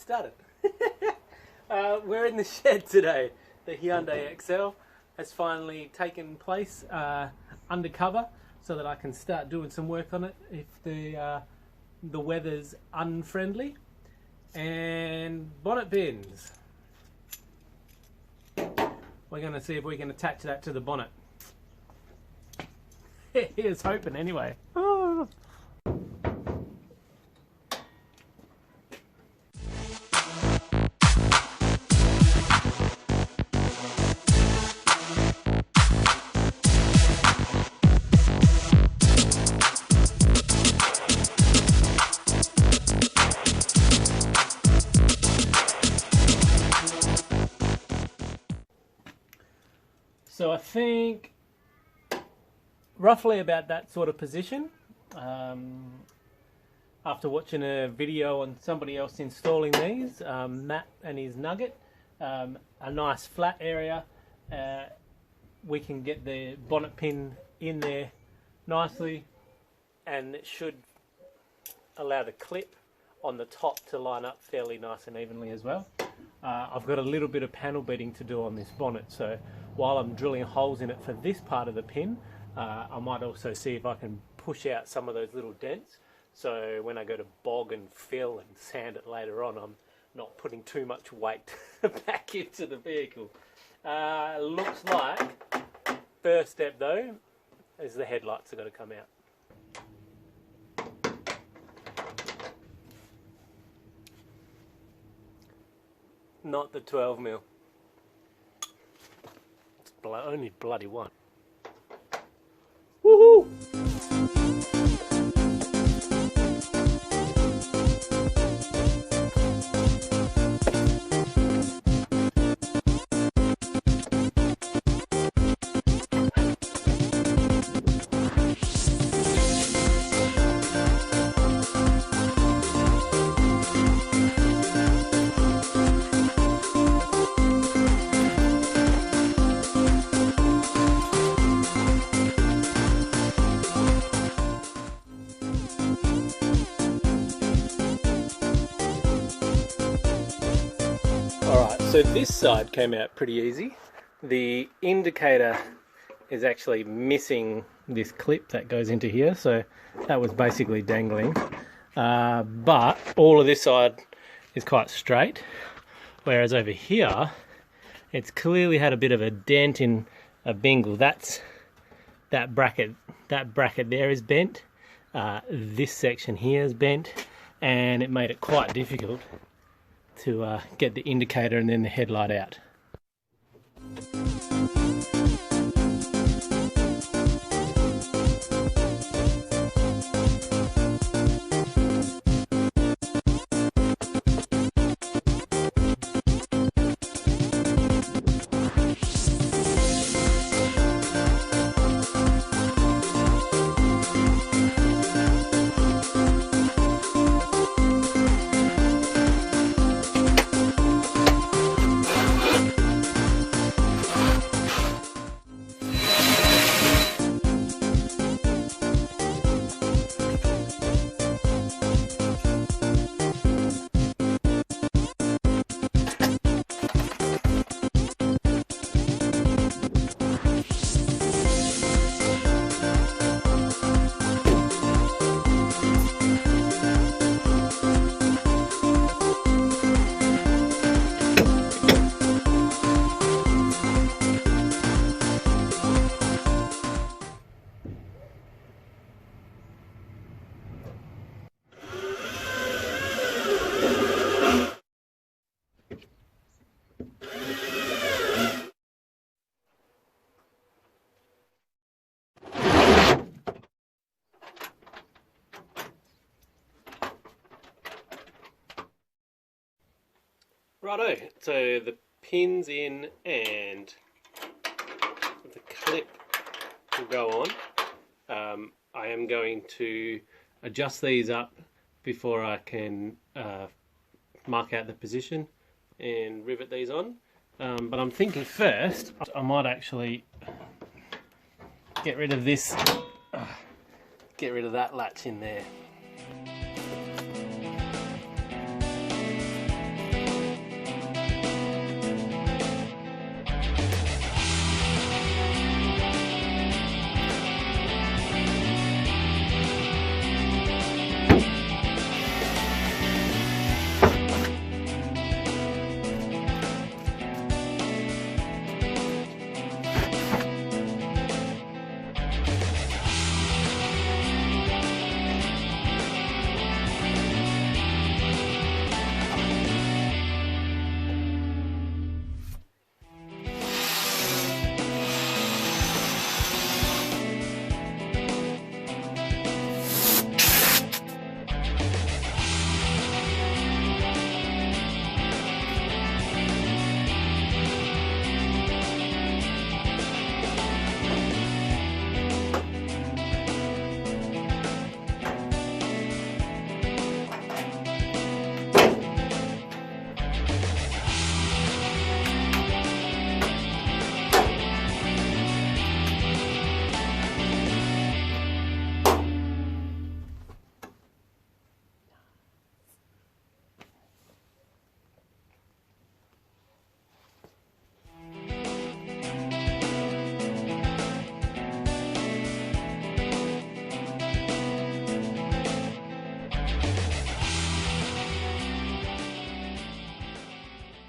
started. We're in the shed today. The Hyundai Excel has finally taken place undercover so that I can start doing some work on it if the weather's unfriendly. And bonnet pins. We're going to see if we can attach that to the bonnet. Here's hoping anyway. Oh. So I think roughly about that sort of position. After watching a video on somebody else installing these, Matt and his Nugget, a nice flat area, we can get the bonnet pin in there nicely, and it should allow the clip on the top to line up fairly nice and evenly as well. I've got a little bit of panel beating to do on this bonnet, so while I'm drilling holes in it for this part of the pin, I might also see if I can push out some of those little dents, so when I go to bog and fill and sand it later on, I'm not putting too much weight back into the vehicle. Looks like first step though is the headlights are going to come out. Not the 12mm. It's only bloody one. Woohoo! So this side came out pretty easy. The indicator is actually missing this clip that goes into here, so that was basically dangling. But all of this side is quite straight, whereas over here it's clearly had a bit of a dent in a bingle. That bracket there is bent. This section here is bent, and it made it quite difficult to get the indicator and then the headlight out. Righto, so the pin's in and the clip will go on. I am going to adjust these up before I can mark out the position and rivet these on. But I'm thinking first I might actually get rid of this, get rid of that latch in there.